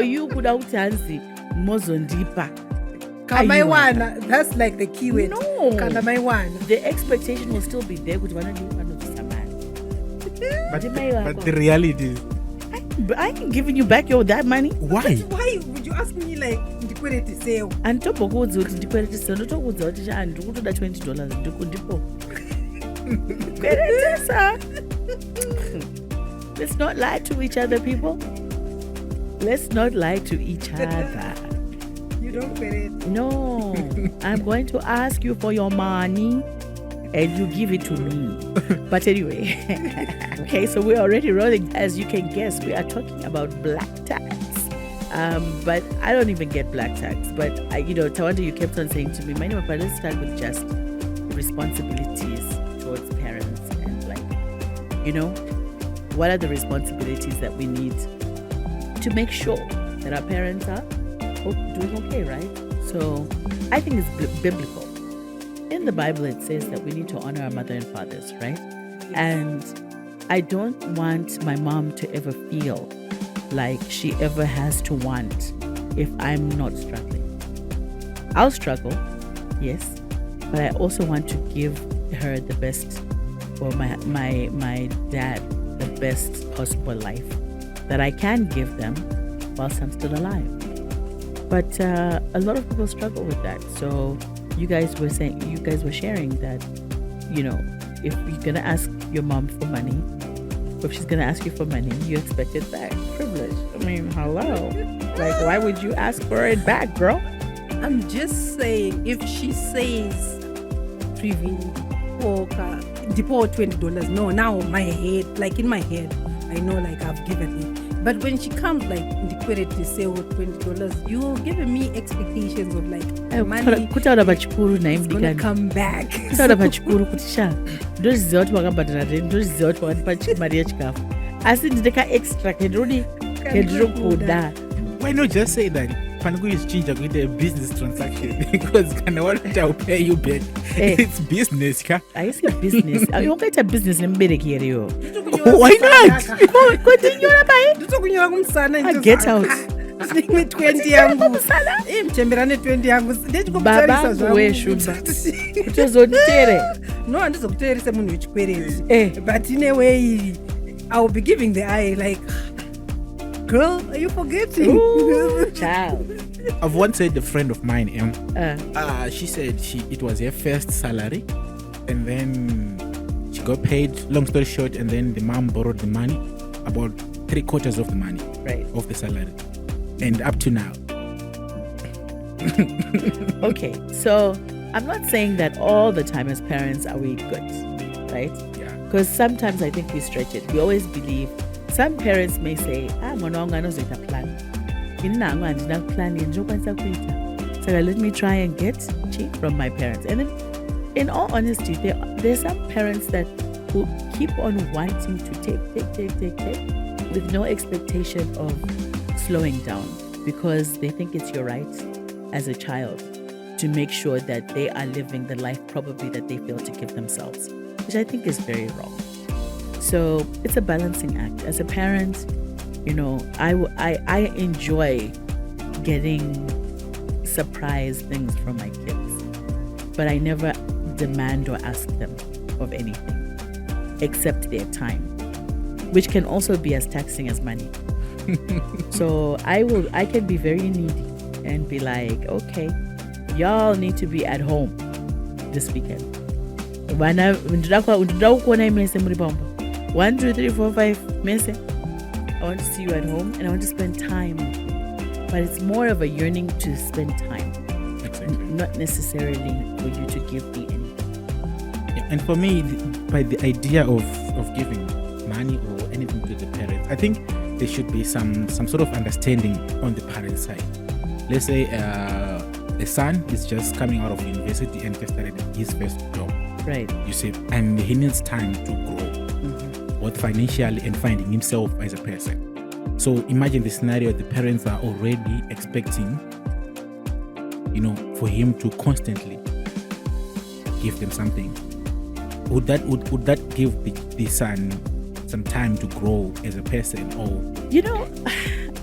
you kuda kuti hanzi mozondipa. Kamaiwana, that's like the key word. No. Kamaiwana. The expectation will still be there kuti vanodiwa samani. But the reality is, I ain't giving you back that money. Why? Why would you ask me like ndikwereti sale? Anditombokudza kuti ndikwereti sale, ndotokudza kuti ndikutoda $20 ndipo. Kweretesa. Let's not lie to each other, people. Let's not lie to each other. You don't kwereti. No. I'm going to ask you for your money and you give it to me. But anyway, okay, so we're already rolling. As you can guess, we are talking about black tax. But I don't even get black tax. But Tawanda, you kept on saying to me, but let's start with just responsibilities towards parents and what are the responsibilities that we need to make sure that our parents are doing okay, right? So I think it's biblical. In the Bible, it says that we need to honor our mother and fathers, right? And I don't want my mom to ever feel like she ever has to want if I'm not struggling. I'll struggle, yes, but I also want to give her the best, or my dad, the best possible life that I can give them whilst I'm still alive. But a lot of people struggle with that. So you guys were sharing that, if you're going to ask your mom for money, or if she's going to ask you for money, you expect it back. Privilege. I mean, hello. Like, why would you ask for it back, girl? I'm just saying, if she says, depo $20, no, now in my head, I know I've given it. But when she comes to say $20, you're giving me expectations of money is gonna come back. Why not just say that Pangu is changing with a business transaction? Because I'll pay you back. It's business, ka? I say business. You don't get a business in Medicare. Why not? I get out. 20 yangu. Mtemberane 20 yangu. Baba we shumba. Kutozotere. No, andizokuteeresa munhu wechikwerezi. But in a way, I will be giving the eye like, girl, are you forgetting? Ooh, child. I've once said a friend of mine, she said it was her first salary, and then she got paid, long story short, and then the mom borrowed the money, about 3/4 of the money, right, of the salary, and up to now. Okay, so I'm not saying that all the time as parents are we good, right? Yeah. Because sometimes I think we stretch it. We always believe. Some parents may say, mwana wangu anozoita plan. Inangu andina plan yenjokwanisa kuita. So let me try and get cheap from my parents. And then, in all honesty, there's some parents that who keep on wanting to take with no expectation of slowing down, because they think it's your right as a child to make sure that they are living the life probably that they feel to give themselves, which I think is very wrong. So it's a balancing act. As a parent, I enjoy getting surprise things from my kids, but I never demand or ask them of anything except their time, which can also be as taxing as money. So I can be very needy and be like, okay, y'all need to be at home this weekend. 1, 2, 3, 4, 5 mese. I want to see you at home and I want to spend time. But it's more of a yearning to spend time. Exactly. Not necessarily for you to give me anything. Yeah, and for me, by the idea of giving money or anything to the parents, I think there should be some sort of understanding on the parent side. Let's say a son is just coming out of university and just started his first job. Right. You see, and he needs time to grow, both financially and finding himself as a person. So imagine the scenario: the parents are already expecting, for him to constantly give them something. Would that give the son some time to grow as a person? Or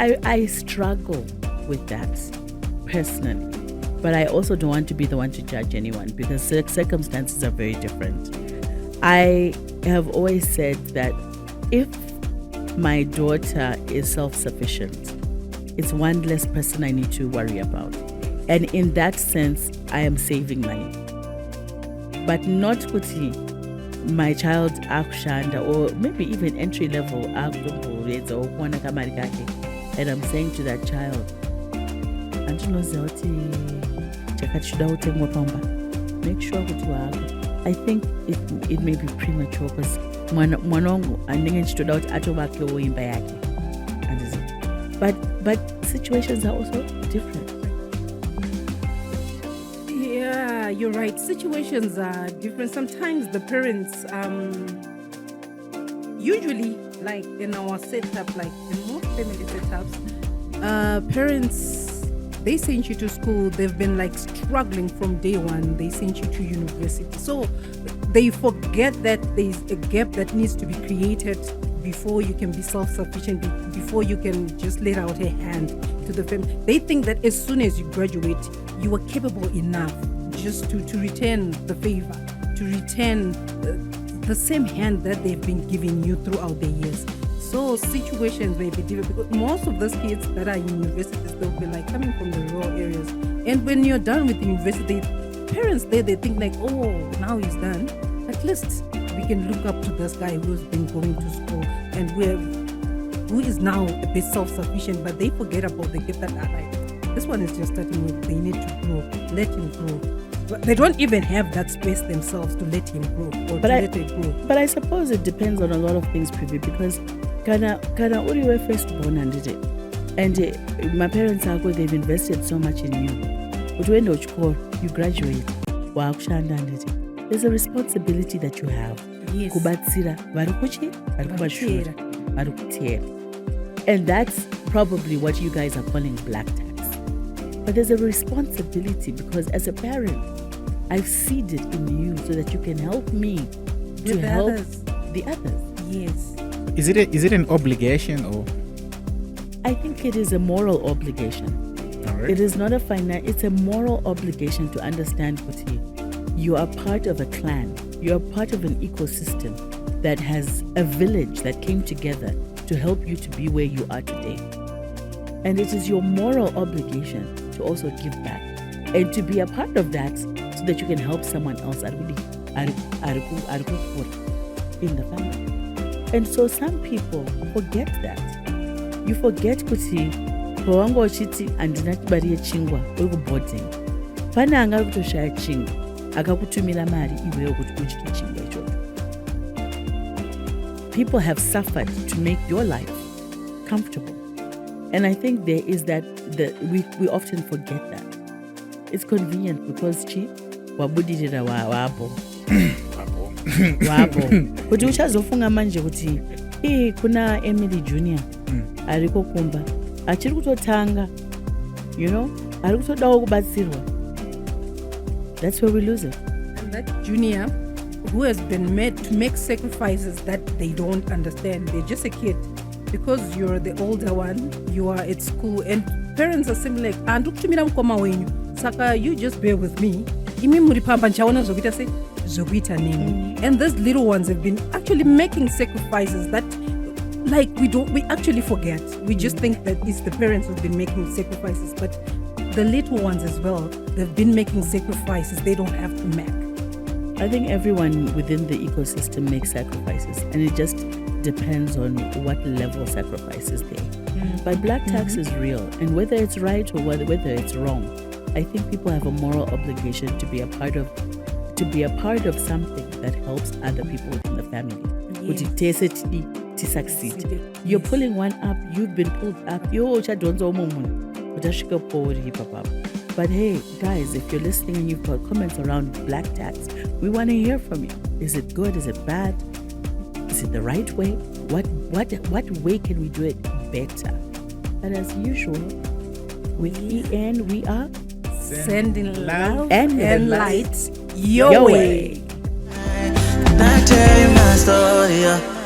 I struggle with that personally. But I also don't want to be the one to judge anyone because circumstances are very different. I have always said that if my daughter is self-sufficient, it's one less person I need to worry about. And in that sense, I am saving money. But not kuti my child akushanda or maybe even entry level akutomboredza okuwana kamari kake. And I'm saying to that child, andinoziva kuti chakati choda kutengwa pamba. Make sure kuti waako. I think it may be premature because mwana wangu andinge ndichitoda kuti atovakewo imba yake. But situations are also different. Yeah, you're right. Situations are different. Sometimes the parents, usually, like in our setup, like in most family setups, parents, they send you to school. They've been like struggling from day one. They send you to university. So they forget that there's a gap that needs to be created before you can be self-sufficient, before you can just let out a hand to the family. They think that as soon as you graduate, you are capable enough just to return the favor, to return the same hand that they've been giving you throughout the years. So situations may be different because most of those kids that are in universities, they'll be like coming from the rural areas. And when you're done with the university, parents there, they think like, oh, now he's done. At least we can look up to this guy who's been going to school and who is now a bit self-sufficient, but they forget about the gift that are like, this one is just starting with, they need to grow, let him grow. But they don't even have that space themselves to let him grow or let it grow. But I suppose it depends on a lot of things, Privi, because kana uri we first born and my parents are good, they've invested so much in you. But when you graduate, there's a responsibility that you have. Yes. Kubatsira, varikuchi, varikubashura, varikutiera. And that's probably what you guys are calling black tax. But there's a responsibility because as a parent, I've seeded in you so that you can help me to help the others. Yes. Is it an obligation or? I think it is a moral obligation. All right. It is not a it's a moral obligation to understand, Kuti. You are part of a clan. You are part of an ecosystem that has a village that came together to help you to be where you are today. And it is your moral obligation to also give back and to be a part of that so that you can help someone else in the family. And so some people forget that. You forget kuti pawango chiti andinatibariye chingwa uri boarding. Pane anga kutoshaya chingwa akakutumira mari iwewe kuti udye chingwa ichocho. People have suffered to make your life comfortable. And I think there is that we often forget that. It's convenient because wabudirira wabo. Wabo. Kuti uchazofunga manje kuti kuna Emily Junior ariko kumba achiri kutotanga, ari kutodawo kubatsirwa. That's where we lose it. And that junior who has been made to make sacrifices that they don't understand. They're just a kid. Because you're the older one, you are at school, and parents are simply like, andukutumira mukoma wenyu. Saka, you just bear with me. Imi muripamba nchaona zokuita se zokuita nini. And these little ones have been actually making sacrifices that like we actually forget. We just think that it's the parents who've been making sacrifices, but the little ones as well, they've been making sacrifices they don't have to make. I think everyone within the ecosystem makes sacrifices, and it just depends on what level sacrifice is there. But black tax is real, and whether it's right or whether it's wrong, I think people have a moral obligation to be a part of something that helps other people within the family. Yes. To succeed. You're pulling one up, you've been pulled up. But hey, guys, if you're listening and you've got comments around black tax, we want to hear from you. Is it good? Is it bad? Is it the right way? What way can we do it better? And as usual, with EN, we are sending love and light your way. I tell you my story.